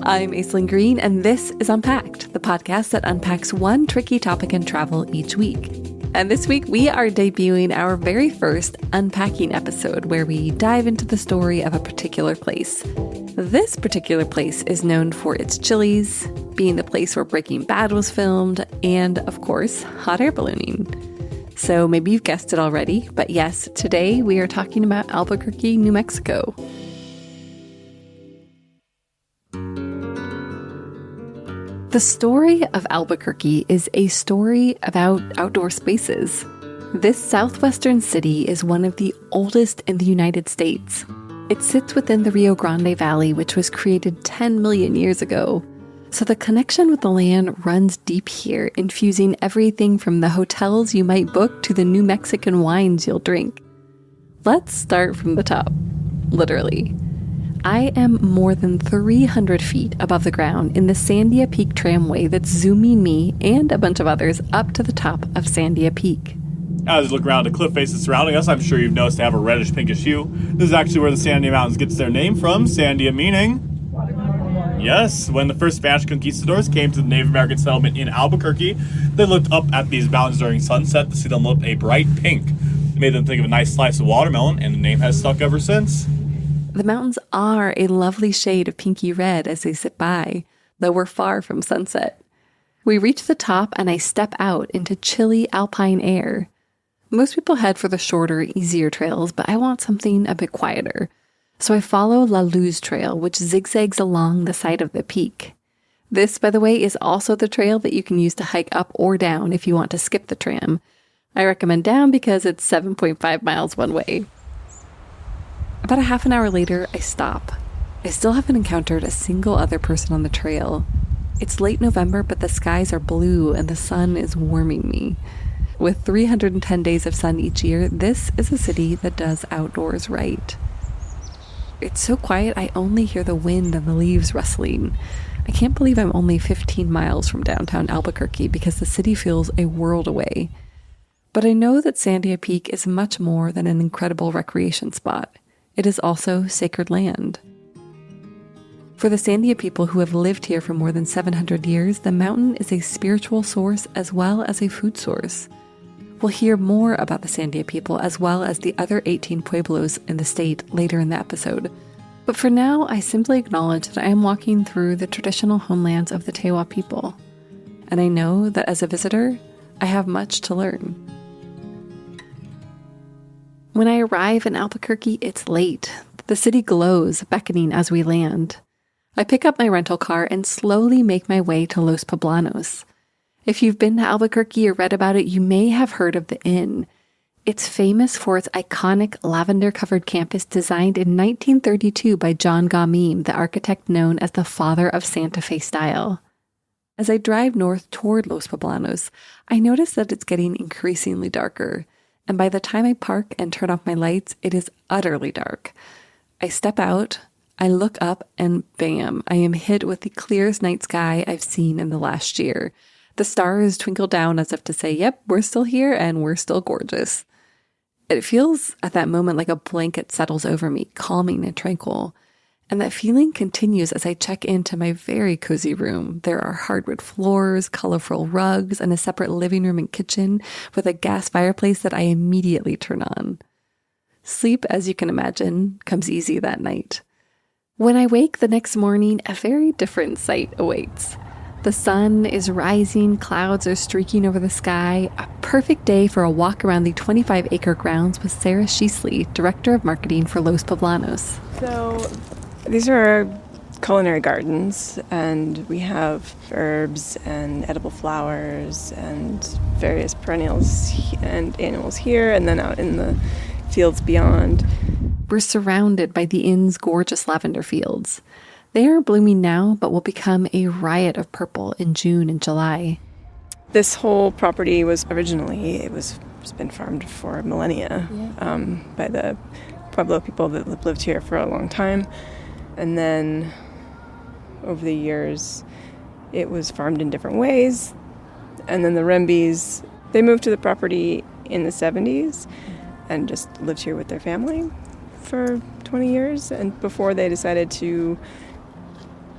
I'm Aislinn Green, and this is Unpacked, the podcast that unpacks one tricky topic in travel each week. And this week, we are debuting our very first Unpacking episode, where we dive into the story of a particular place. This particular place is known for its chilies, being the place where Breaking Bad was filmed, and, of course, hot air ballooning. So maybe you've guessed it already, but yes, today we are talking about Albuquerque, New Mexico. The story of Albuquerque is a story about outdoor spaces. This southwestern city is one of the oldest in the United States. It sits within the Rio Grande Valley, which was created 10 million years ago. So the connection with the land runs deep here, infusing everything from the hotels you might book to the New Mexican wines you'll drink. Let's start from the top, literally. I am more than 300 feet above the ground in the Sandia Peak tramway that's zooming me and a bunch of others up to the top of Sandia Peak. As you look around the cliff faces surrounding us, I'm sure you've noticed they have a reddish-pinkish hue. This is actually where the Sandia Mountains gets their name from, Sandia meaning... Yes, when the first Spanish conquistadors came to the Native American settlement in Albuquerque, they looked up at these mountains during sunset to see them look a bright pink. It made them think of a nice slice of watermelon, and the name has stuck ever since. The mountains are a lovely shade of pinky red as they sit by, though we're far from sunset. We reach the top and I step out into chilly alpine air. Most people head for the shorter, easier trails, but I want something a bit quieter. So I follow La Luz Trail, which zigzags along the side of the peak. This, by the way, is also the trail that you can use to hike up or down if you want to skip the tram. I recommend down because it's 7.5 miles one way. About a half an hour later, I stop. I still haven't encountered a single other person on the trail. It's late November, but the skies are blue and the sun is warming me. With 310 days of sun each year, this is a city that does outdoors right. It's so quiet, I only hear the wind and the leaves rustling. I can't believe I'm only 15 miles from downtown Albuquerque because the city feels a world away. But I know that Sandia Peak is much more than an incredible recreation spot. It is also sacred land. For the Sandia people who have lived here for more than 700 years, the mountain is a spiritual source as well as a food source. We'll hear more about the Sandia people as well as the other 18 pueblos in the state later in the episode. But for now, I simply acknowledge that I am walking through the traditional homelands of the Tewa people. And I know that as a visitor, I have much to learn. When I arrive in Albuquerque, it's late. The city glows, beckoning as we land. I pick up my rental car and slowly make my way to Los Poblanos. If you've been to Albuquerque or read about it, you may have heard of the inn. It's famous for its iconic lavender-covered campus designed in 1932 by John Gaumeme, the architect known as the father of Santa Fe style. As I drive north toward Los Poblanos, I notice that it's getting increasingly darker. And by the time I park and turn off my lights, it is utterly dark. I step out, I look up, and bam, I am hit with the clearest night sky I've seen in the last year. The stars twinkle down as if to say, yep, we're still here and we're still gorgeous. It feels at that moment like a blanket settles over me, calming and tranquil. And that feeling continues as I check into my very cozy room. There are hardwood floors, colorful rugs, and a separate living room and kitchen with a gas fireplace that I immediately turn on. Sleep, as you can imagine, comes easy that night. When I wake the next morning, a very different sight awaits. The sun is rising, clouds are streaking over the sky, a perfect day for a walk around the 25-acre grounds with Sarah Sheasley, Director of Marketing for Los Poblanos. So these are our culinary gardens, and we have herbs and edible flowers and various perennials and annuals here and then out in the fields beyond. We're surrounded by the inn's gorgeous lavender fields. They are blooming now, but will become a riot of purple in June and July. This whole property was originally, it's been farmed for millennia by the Pueblo people that lived here for a long time. And then over the years, it was farmed in different ways. And then the Rembes, they moved to the property in the 70s and just lived here with their family for 20 years. And before they decided to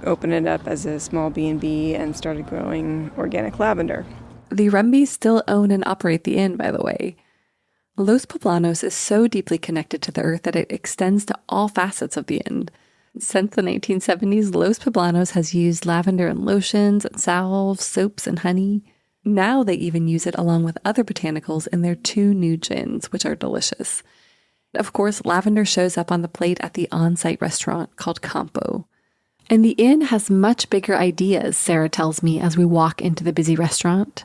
opened it up as a small B&B and started growing organic lavender. The Rumbys still own and operate the inn, by the way. Los Poblanos is so deeply connected to the earth that it extends to all facets of the inn. Since the 1970s, Los Poblanos has used lavender in lotions and salves, soaps, and honey. Now they even use it along with other botanicals in their 2 new gins, which are delicious. Of course, lavender shows up on the plate at the on-site restaurant called Campo. And the inn has much bigger ideas, Sarah tells me as we walk into the busy restaurant.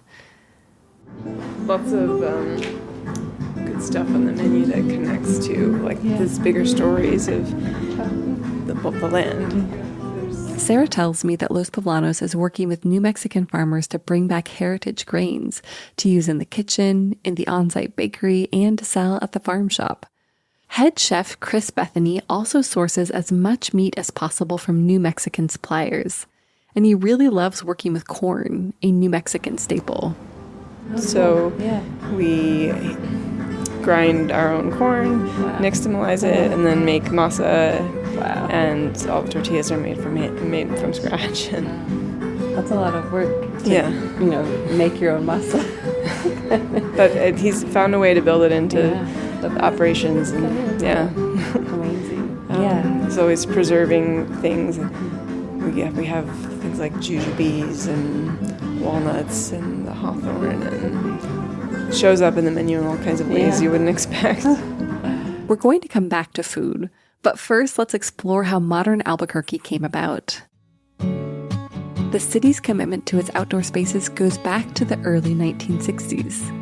Lots of good stuff on the menu that connects to these bigger stories of the land. Sarah tells me that Los Poblanos is working with New Mexican farmers to bring back heritage grains to use in the kitchen, in the on-site bakery, and to sell at the farm shop. Head chef Chris Bethany also sources as much meat as possible from New Mexican suppliers, and he really loves working with corn, a New Mexican staple. So we grind our own corn, nixtamalize it, and then make masa. Wow. And all the tortillas are made from scratch. And that's a lot of work to, make your own masa. But he's found a way to build it into the operations. And amazing. He's always preserving things. We have things like jujubes and walnuts and the hawthorn, and it shows up in the menu in all kinds of ways you wouldn't expect. We're going to come back to food, but first let's explore how modern Albuquerque came about. The city's commitment to its outdoor spaces goes back to the early 1960s.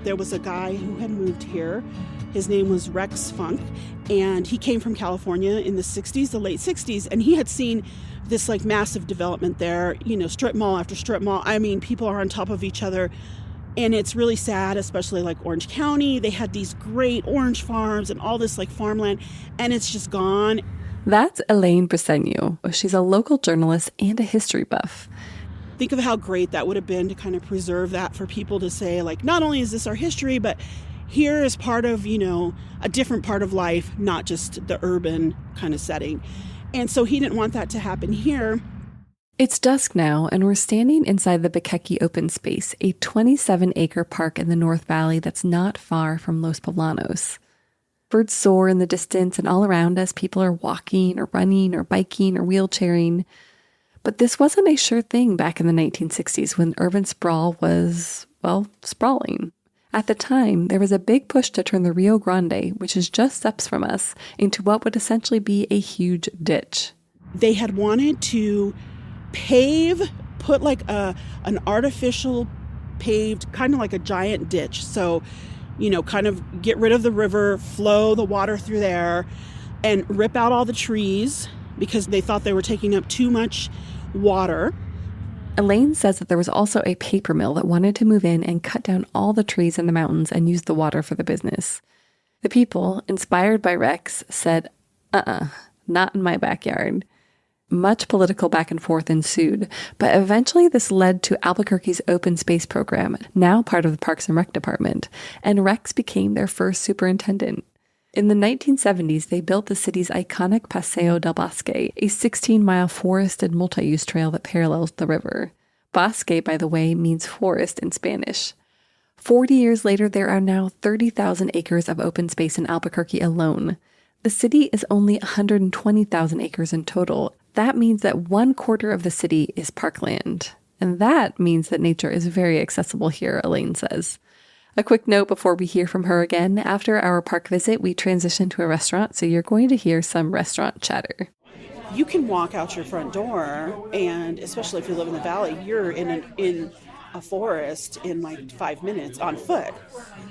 There was a guy who had moved here. His name was Rex Funk, and he came from California in the 60s, the late 60s, and he had seen this massive development there, strip mall after strip mall. I mean, people are on top of each other, and it's really sad, especially Orange County. They had these great orange farms and all this farmland, and it's just gone. That's Elaine Briceño. She's a local journalist and a history buff. Think of how great that would have been to kind of preserve that, for people to say, not only is this our history, but here is part of, a different part of life, not just the urban kind of setting. And so he didn't want that to happen here. It's dusk now, and we're standing inside the Albuquerque Open Space, a 27-acre park in the North Valley that's not far from Los Poblanos. Birds soar in the distance, and all around us, people are walking or running or biking or wheelchairing. But this wasn't a sure thing back in the 1960s when urban sprawl was, sprawling. At the time, there was a big push to turn the Rio Grande, which is just steps from us, into what would essentially be a huge ditch. They had wanted to put an artificial paved, kind of like a giant ditch. So, kind of get rid of the river, flow the water through there, and rip out all the trees because they thought they were taking up too much water. Elaine says that there was also a paper mill that wanted to move in and cut down all the trees in the mountains and use the water for the business. The people, inspired by Rex, said, not in my backyard. Much political back and forth ensued, but eventually this led to Albuquerque's open space program, now part of the Parks and Rec Department, and Rex became their first superintendent. In the 1970s, they built the city's iconic Paseo del Bosque, a 16-mile forested multi-use trail that parallels the river. Bosque, by the way, means forest in Spanish. 40 years later, there are now 30,000 acres of open space in Albuquerque alone. The city is only 120,000 acres in total. That means that 1/4 of the city is parkland. And that means that nature is very accessible here, Elaine says. A quick note before we hear from her again. After our park visit, we transitioned to a restaurant, so you're going to hear some restaurant chatter. You can walk out your front door, and especially if you live in the valley, you're in a forest in 5 minutes on foot.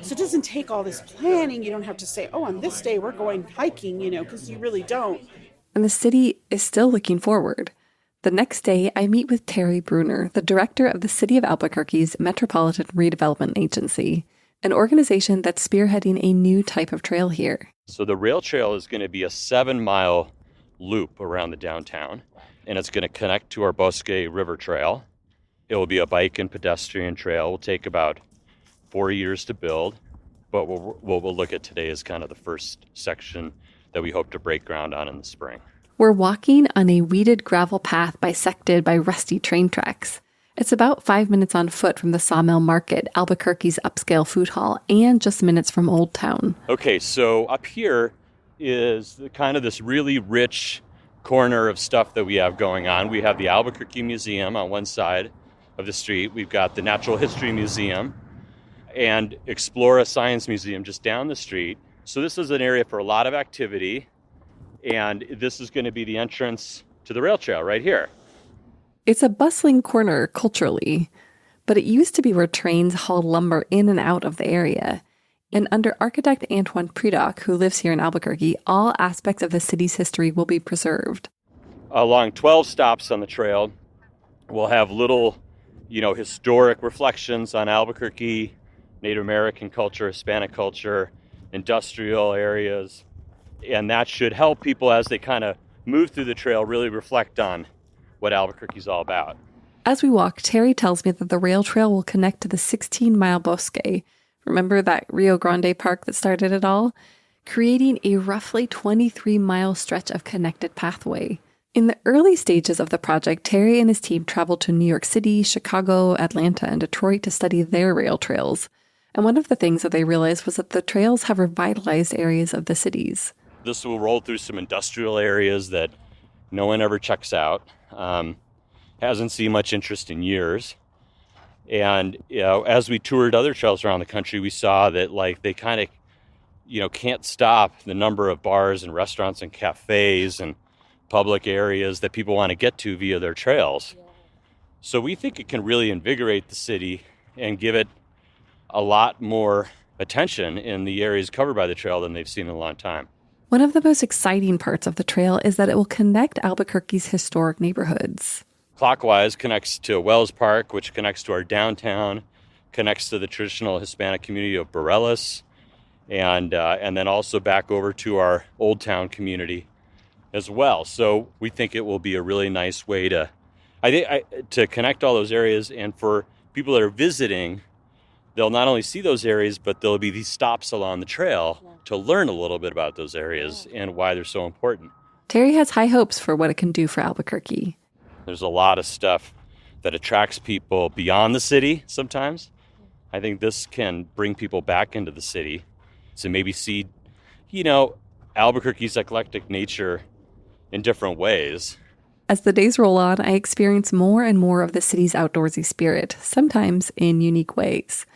So it doesn't take all this planning. You don't have to say, on this day we're going hiking, because you really don't. And the city is still looking forward. The next day, I meet with Terry Bruner, the director of the City of Albuquerque's Metropolitan Redevelopment Agency, an organization that's spearheading a new type of trail here. So the rail trail is going to be a 7-mile loop around the downtown, and it's going to connect to our Bosque River Trail. It will be a bike and pedestrian trail. It will take about 4 years to build, but what we'll look at today is kind of the first section that we hope to break ground on in the spring. We're walking on a weeded gravel path bisected by rusty train tracks. It's about 5 minutes on foot from the Sawmill Market, Albuquerque's upscale food hall, and just minutes from Old Town. Okay, so up here is kind of this really rich corner of stuff that we have going on. We have the Albuquerque Museum on one side of the street. We've got the Natural History Museum and Explora Science Museum just down the street. So this is an area for a lot of activity, and this is going to be the entrance to the rail trail right here. It's a bustling corner culturally, but it used to be where trains hauled lumber in and out of the area. And under architect Antoine Predock, who lives here in Albuquerque, all aspects of the city's history will be preserved. Along 12 stops on the trail, we'll have little, historic reflections on Albuquerque, Native American culture, Hispanic culture, industrial areas. And that should help people as they kind of move through the trail really reflect on what Albuquerque's all about. As we walk, Terry tells me that the rail trail will connect to the 16-mile bosque. Remember that Rio Grande park that started it all? Creating a roughly 23-mile stretch of connected pathway. In the early stages of the project, Terry and his team traveled to New York City, Chicago, Atlanta, and Detroit to study their rail trails. And one of the things that they realized was that the trails have revitalized areas of the cities. This will roll through some industrial areas that no one ever checks out. Hasn't seen much interest in years. And, as we toured other trails around the country, we saw that they kind of, can't stop the number of bars and restaurants and cafes and public areas that people want to get to via their trails. Yeah. So we think it can really invigorate the city and give it a lot more attention in the areas covered by the trail than they've seen in a long time. One of the most exciting parts of the trail is that it will connect Albuquerque's historic neighborhoods. Clockwise connects to Wells Park, which connects to our downtown, connects to the traditional Hispanic community of Borellis, and then also back over to our Old Town community as well. So we think it will be a really nice way to connect all those areas, and for people that are visiting, they'll not only see those areas, but there'll be these stops along the trail to learn a little bit about those areas and why they're so important. Terry has high hopes for what it can do for Albuquerque. There's a lot of stuff that attracts people beyond the city sometimes. I think this can bring people back into the city to maybe see, Albuquerque's eclectic nature in different ways. As the days roll on, I experience more and more of the city's outdoorsy spirit, sometimes in unique ways.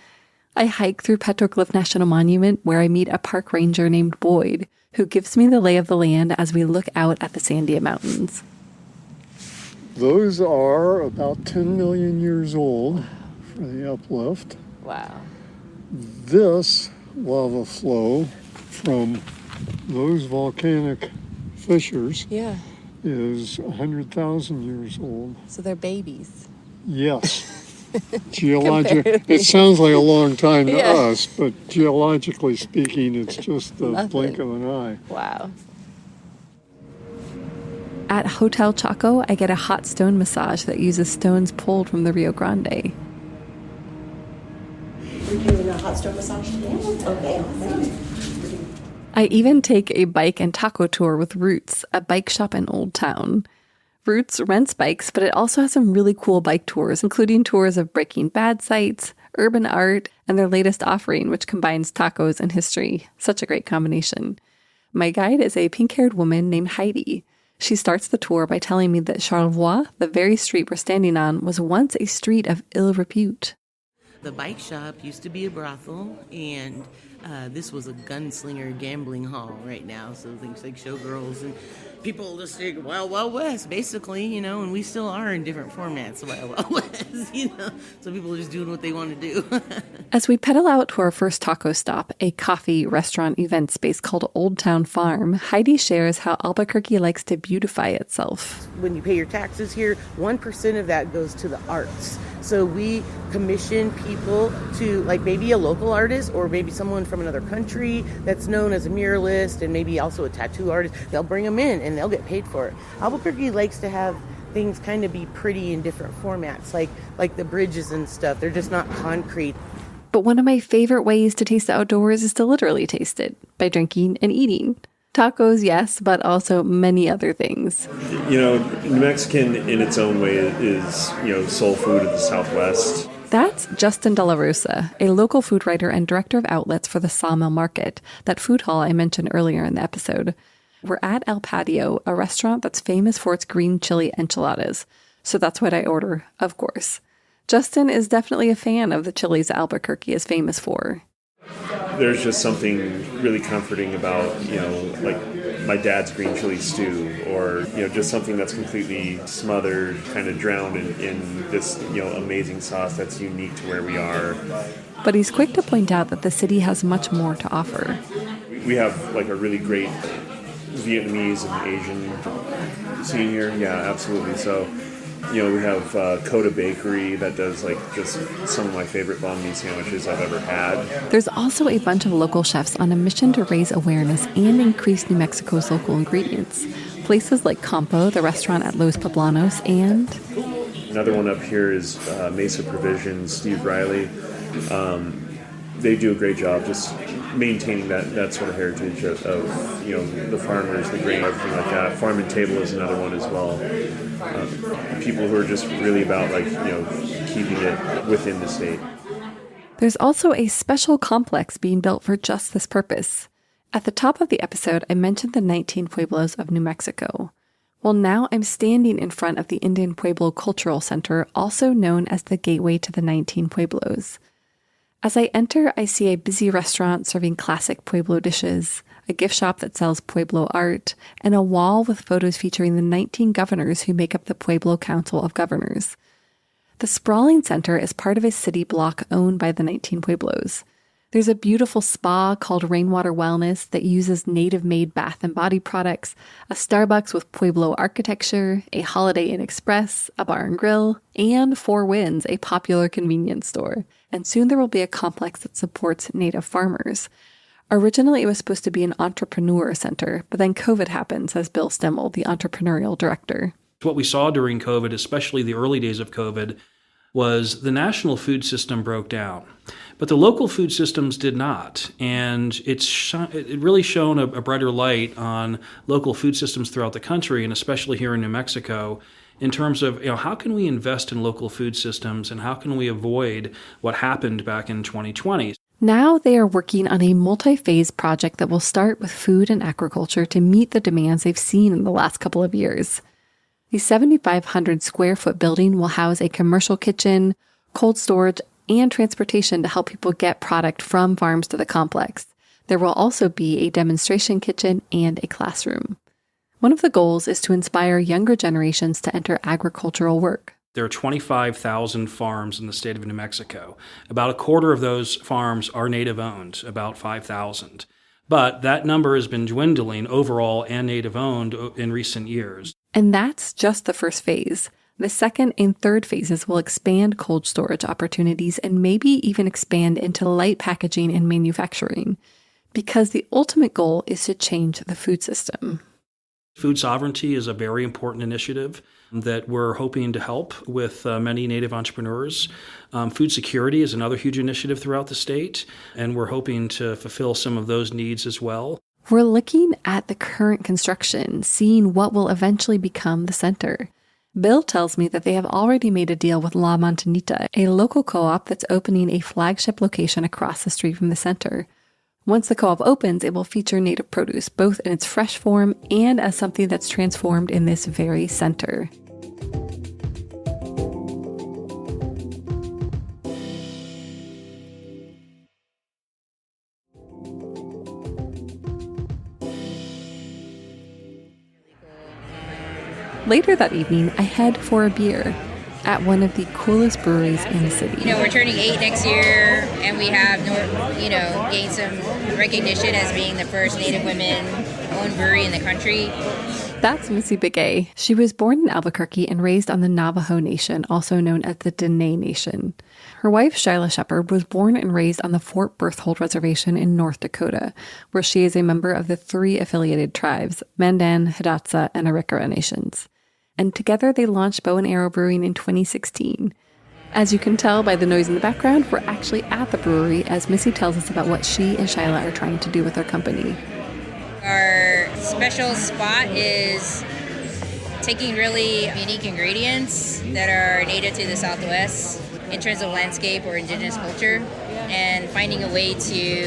I hike through Petroglyph National Monument, where I meet a park ranger named Boyd, who gives me the lay of the land as we look out at the Sandia Mountains. Those are about 10 million years old for the uplift. Wow. This lava flow from those volcanic fissures is 100,000 years old. So they're babies. Yes. It sounds like a long time to us, but geologically speaking, it's just the blink of an eye. Wow. At Hotel Chaco, I get a hot stone massage that uses stones pulled from the Rio Grande. You're doing a hot stone massage? Yeah. Okay, awesome. I even take a bike and taco tour with Roots, a bike shop in Old Town. Roots rents bikes, but it also has some really cool bike tours, including tours of Breaking Bad sites, urban art, and their latest offering, which combines tacos and history. Such a great combination. My guide is a pink-haired woman named Heidi. She starts the tour by telling me that Charlevoix, the very street we're standing on, was once a street of ill repute. The bike shop used to be a brothel, and this was a gunslinger gambling hall right now. So things like showgirls and people just think Wild Wild West, basically, and we still are in different formats of Wild Wild West, So people are just doing what they want to do. As we pedal out to our first taco stop, a coffee, restaurant, event space called Old Town Farm, Heidi shares how Albuquerque likes to beautify itself. When you pay your taxes here, 1% of that goes to the arts. So we commission people to, like maybe a local artist or maybe someone from another country that's known as a muralist and maybe also a tattoo artist. They'll bring them in and they'll get paid for it. Albuquerque likes to have things kind of be pretty in different formats, like the bridges and stuff. They're just not concrete. But one of my favorite ways to taste the outdoors is to literally taste it, by drinking and eating. Tacos, yes, but also many other things. New Mexican in its own way is, soul food of the Southwest. That's Justin De La Rosa, a local food writer and director of outlets for the Sawmill Market, that food hall I mentioned earlier in the episode. We're at El Patio, a restaurant that's famous for its green chili enchiladas. So that's what I order, of course. Justin is definitely a fan of the chilies Albuquerque is famous for. There's just something really comforting about, like my dad's green chili stew, or, just something that's completely smothered, kind of drowned in this, amazing sauce that's unique to where we are. But he's quick to point out that the city has much more to offer. We have like a really great Vietnamese and Asian scene here. Yeah, absolutely. So, we have Coda Bakery that does like just some of my favorite banh mi sandwiches I've ever had. There's also a bunch of local chefs on a mission to raise awareness and increase New Mexico's local ingredients. Places like Campo, the restaurant at Los Poblanos, and... Another one up here is Mesa Provisions, Steve Riley. They do a great job just maintaining that sort of heritage of the farmers, the grain, everything like that. Farm and Table is another one as well. People who are just really about keeping it within the state. There's also a special complex being built for just this purpose. At the top of the episode, I mentioned the 19 pueblos of New Mexico. Well, now I'm standing in front of the Indian Pueblo Cultural Center, also known as the Gateway to the 19 Pueblos. As I enter, I see a busy restaurant serving classic Pueblo dishes, a gift shop that sells Pueblo art, and a wall with photos featuring the 19 governors who make up the Pueblo Council of Governors. The sprawling center is part of a city block owned by the 19 Pueblos. There's a beautiful spa called Rainwater Wellness that uses native-made bath and body products, a Starbucks with Pueblo architecture, a Holiday Inn Express, a bar and grill, and Four Winds, a popular convenience store. And soon there will be a complex that supports native farmers. Originally, it was supposed to be an entrepreneur center, but then COVID happened, says Bill Stemmel, the entrepreneurial director. What we saw during COVID, especially the early days of COVID, was the national food system broke down. But the local food systems did not. And it really shone a brighter light on local food systems throughout the country, and especially here in New Mexico, in terms of how can we invest in local food systems and how can we avoid what happened back in 2020. Now they are working on a multi-phase project that will start with food and agriculture to meet the demands they've seen in the last couple of years. The 7,500 square foot building will house a commercial kitchen, cold storage, and transportation to help people get product from farms to the complex. There will also be a demonstration kitchen and a classroom. One of the goals is to inspire younger generations to enter agricultural work. There are 25,000 farms in the state of New Mexico. About a quarter of those farms are native-owned, about 5,000. But that number has been dwindling overall and native-owned in recent years. And that's just the first phase. The second and third phases will expand cold storage opportunities and maybe even expand into light packaging and manufacturing, because the ultimate goal is to change the food system. Food sovereignty is a very important initiative that we're hoping to help with many Native entrepreneurs. Food security is another huge initiative throughout the state, and we're hoping to fulfill some of those needs as well. We're looking at the current construction, seeing what will eventually become the center. Bill tells me that they have already made a deal with La Montanita, a local co-op that's opening a flagship location across the street from the center. Once the co-op opens, it will feature native produce, both in its fresh form and as something that's transformed in this very center. Later that evening, I head for a beer at one of the coolest breweries in the city. We're turning 8 next year, and we have, gained some recognition as being the first Native women-owned brewery in the country. That's Missy Begay. She was born in Albuquerque and raised on the Navajo Nation, also known as the Dene Nation. Her wife, Shyla Shepard, was born and raised on the Fort Berthold Reservation in North Dakota, where she is a member of the 3 affiliated tribes, Mandan, Hidatsa, and Arikara nations. And together they launched Bow and Arrow Brewing in 2016. As you can tell by the noise in the background, we're actually at the brewery as Missy tells us about what she and Shyla are trying to do with their company. Our special spot is taking really unique ingredients that are native to the Southwest in terms of landscape or indigenous culture, and finding a way to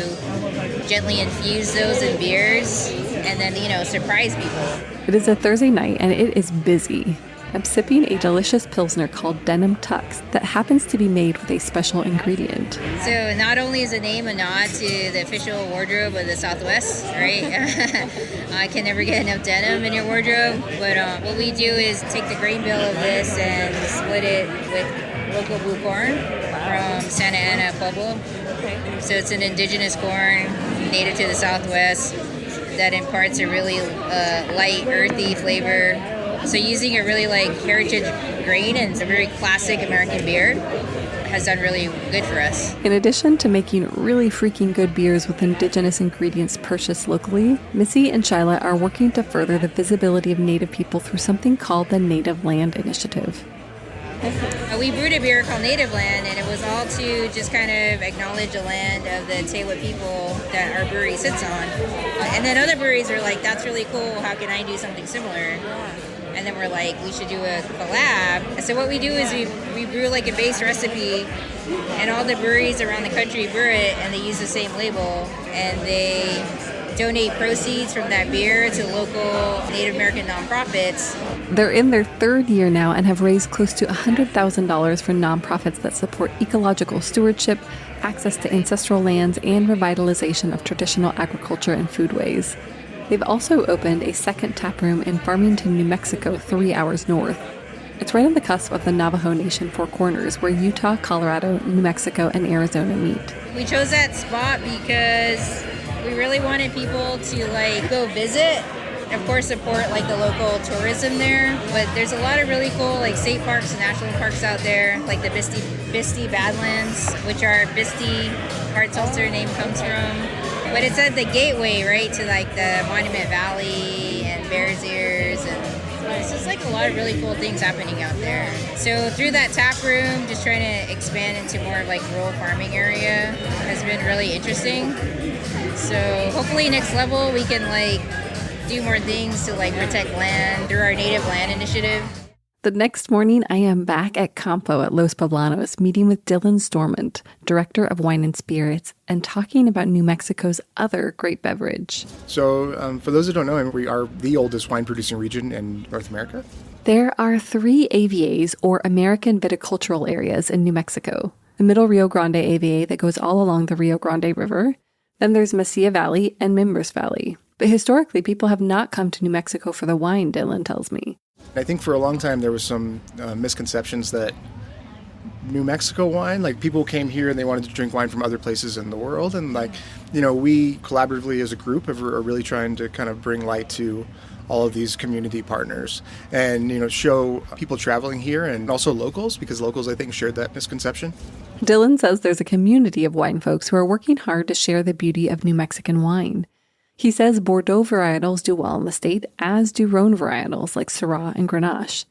gently infuse those in beers and then, surprise people. It is a Thursday night and it is busy. I'm sipping a delicious Pilsner called Denim Tux that happens to be made with a special ingredient. So not only is the name a nod to the official wardrobe of the Southwest, right? I can never get enough denim in your wardrobe, but what we do is take the grain bill of this and split it with local blue corn from Santa Ana, Pueblo. So it's an indigenous corn native to the Southwest that imparts a really light, earthy flavor. So using a really heritage grain and it's a very classic American beer has done really good for us. In addition to making really freaking good beers with indigenous ingredients purchased locally, Missy and Shyla are working to further the visibility of Native people through something called the Native Land Initiative. We brewed a beer called Native Land, and it was all to just kind of acknowledge the land of the Tewa people that our brewery sits on. And then other breweries are like, that's really cool, how can I do something similar? And then we're like, we should do a collab. So what we do is we brew a base recipe, and all the breweries around the country brew it, and they use the same label, and they donate proceeds from that beer to local Native American nonprofits. They're in their third year now and have raised close to $100,000 for nonprofits that support ecological stewardship, access to ancestral lands, and revitalization of traditional agriculture and foodways. They've also opened a second tap room in Farmington, New Mexico, 3 hours north. It's right on the cusp of the Navajo Nation Four Corners, where Utah, Colorado, New Mexico, and Arizona meet. We chose that spot because we really wanted people to go visit, of course support the local tourism there, but there's a lot of really cool state parks and national parks out there, like the Bisty Badlands, which our Bisty hard seltzer name comes from. But it's at the gateway, right, to the Monument Valley and Bears Ears, and it's just a lot of really cool things happening out there. So through that tap room, just trying to expand into more of rural farming area has been really interesting. So hopefully next level we can do more things to protect land through our Native Land Initiative. The next morning, I am back at Campo at Los Poblanos, meeting with Dylan Stormont, Director of Wine and Spirits, and talking about New Mexico's other great beverage. So, for those who don't know, we are the oldest wine-producing region in North America. There are 3 AVAs, or American Viticultural Areas, in New Mexico. The Middle Rio Grande AVA that goes all along the Rio Grande River. Then there's Mesilla Valley and Mimbres Valley. But historically, people have not come to New Mexico for the wine, Dylan tells me. I think for a long time there was some misconceptions that New Mexico wine, people came here and they wanted to drink wine from other places in the world, and we collaboratively as a group are really trying to kind of bring light to all of these community partners and show people traveling here and also locals, because locals I think shared that misconception. Dylan says there's a community of wine folks who are working hard to share the beauty of New Mexican wine. He says Bordeaux varietals do well in the state, as do Rhone varietals like Syrah and Grenache.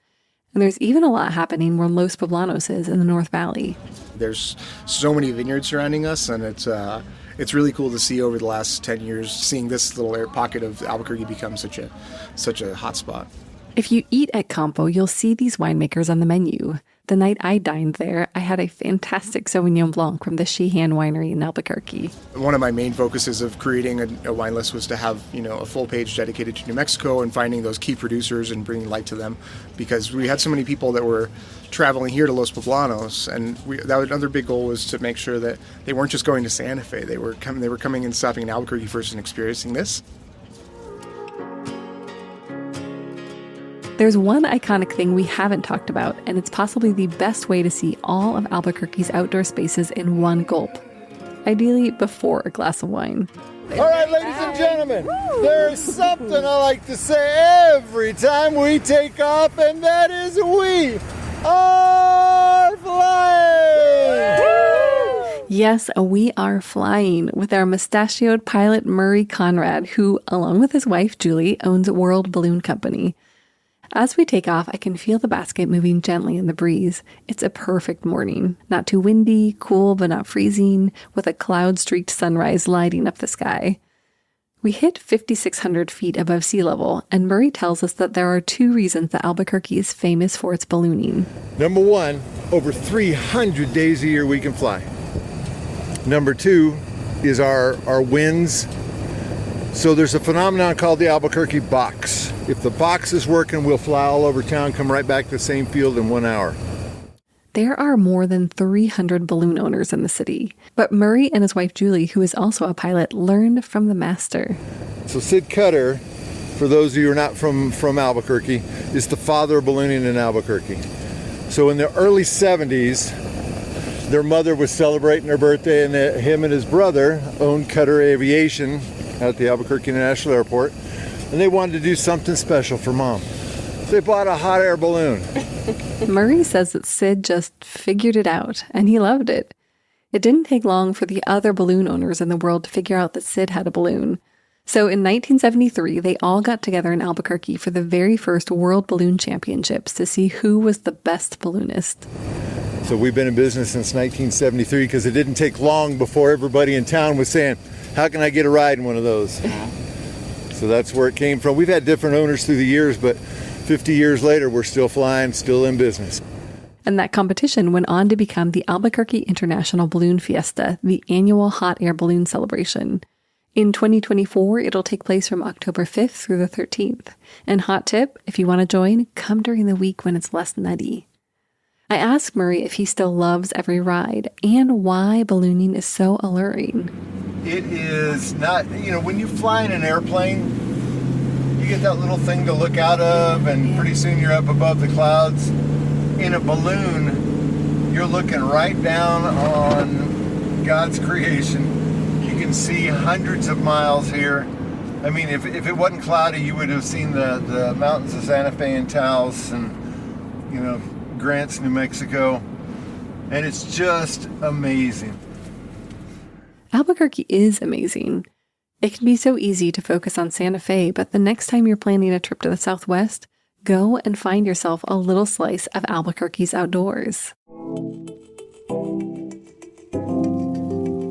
And there's even a lot happening where Los Poblanos is in the North Valley. There's so many vineyards surrounding us, and it's really cool to see over the last 10 years, seeing this little pocket of Albuquerque become such a hot spot. If you eat at Campo, you'll see these winemakers on the menu. The night I dined there, I had a fantastic Sauvignon Blanc from the Sheehan Winery in Albuquerque. One of my main focuses of creating a wine list was to have, a full page dedicated to New Mexico and finding those key producers and bringing light to them, because we had so many people that were traveling here to Los Poblanos, and another big goal was to make sure that they weren't just going to Santa Fe. They were coming and stopping in Albuquerque first and experiencing this. There's one iconic thing we haven't talked about, and it's possibly the best way to see all of Albuquerque's outdoor spaces in one gulp. Ideally before a glass of wine. All right, ladies and gentlemen, there's something I like to say every time we take off, and that is we are flying! Yes, we are flying with our mustachioed pilot Murray Conrad, who, along with his wife Julie, owns World Balloon Company. As we take off, I can feel the basket moving gently in the breeze. It's a perfect morning. Not too windy, cool but not freezing, with a cloud-streaked sunrise lighting up the sky. We hit 5,600 feet above sea level, and Murray tells us that there are 2 reasons that Albuquerque is famous for its ballooning. Number 1, over 300 days a year we can fly. Number 2 is our winds. So there's a phenomenon called the Albuquerque box. If the box is working, we'll fly all over town, come right back to the same field in 1 hour. There are more than 300 balloon owners in the city, but Murray and his wife Julie, who is also a pilot, learned from the master. So Sid Cutter, for those of you who are not from Albuquerque, is the father of ballooning in Albuquerque. So in the early 70s, their mother was celebrating her birthday, and him and his brother owned Cutter Aviation at the Albuquerque International Airport, and they wanted to do something special for Mom. They bought a hot air balloon. Murray says that Sid just figured it out, and he loved it. It didn't take long for the other balloon owners in the world to figure out that Sid had a balloon. So in 1973, they all got together in Albuquerque for the very first World Balloon Championships to see who was the best balloonist. So we've been in business since 1973 because it didn't take long before everybody in town was saying, how can I get a ride in one of those? So that's where it came from. We've had different owners through the years, but 50 years later, we're still flying, still in business. And that competition went on to become the Albuquerque International Balloon Fiesta, the annual hot air balloon celebration. In 2024, it'll take place from October 5th through the 13th. And hot tip, if you want to join, come during the week when it's less nutty. I asked Murray if he still loves every ride and why ballooning is so alluring. It is not, when you fly in an airplane, you get that little thing to look out of, and pretty soon you're up above the clouds. In a balloon, you're looking right down on God's creation. You can see hundreds of miles here. I mean, if it wasn't cloudy, you would have seen the mountains of Santa Fe and Taos and, Grants, New Mexico. And it's just amazing. Albuquerque is amazing. It can be so easy to focus on Santa Fe, but the next time you're planning a trip to the Southwest, go and find yourself a little slice of Albuquerque's outdoors.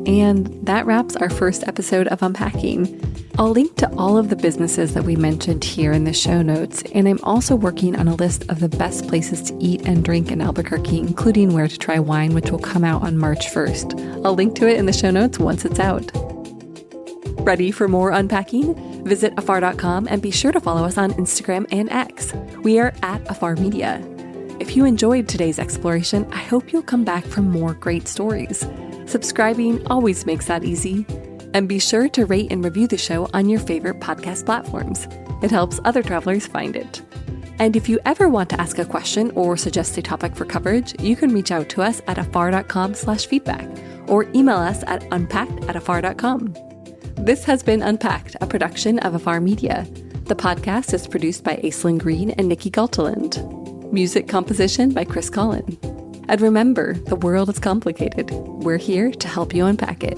And that wraps our first episode of Unpacking. I'll link to all of the businesses that we mentioned here in the show notes, and I'm also working on a list of the best places to eat and drink in Albuquerque, including where to try wine, which will come out on March 1st. I'll link to it in the show notes once it's out. Ready for more unpacking? Visit afar.com and be sure to follow us on Instagram and X. We are at Afar Media. If you enjoyed today's exploration, I hope you'll come back for more great stories. Subscribing always makes that easy. And be sure to rate and review the show on your favorite podcast platforms. It helps other travelers find it. And if you ever want to ask a question or suggest a topic for coverage, you can reach out to us at afar.com/feedback or email us at unpacked@afar.com. This has been Unpacked, a production of Afar Media. The podcast is produced by Aislinn Green and Nikki Galteland. Music composition by Chris Collin. And remember, the world is complicated. We're here to help you unpack it.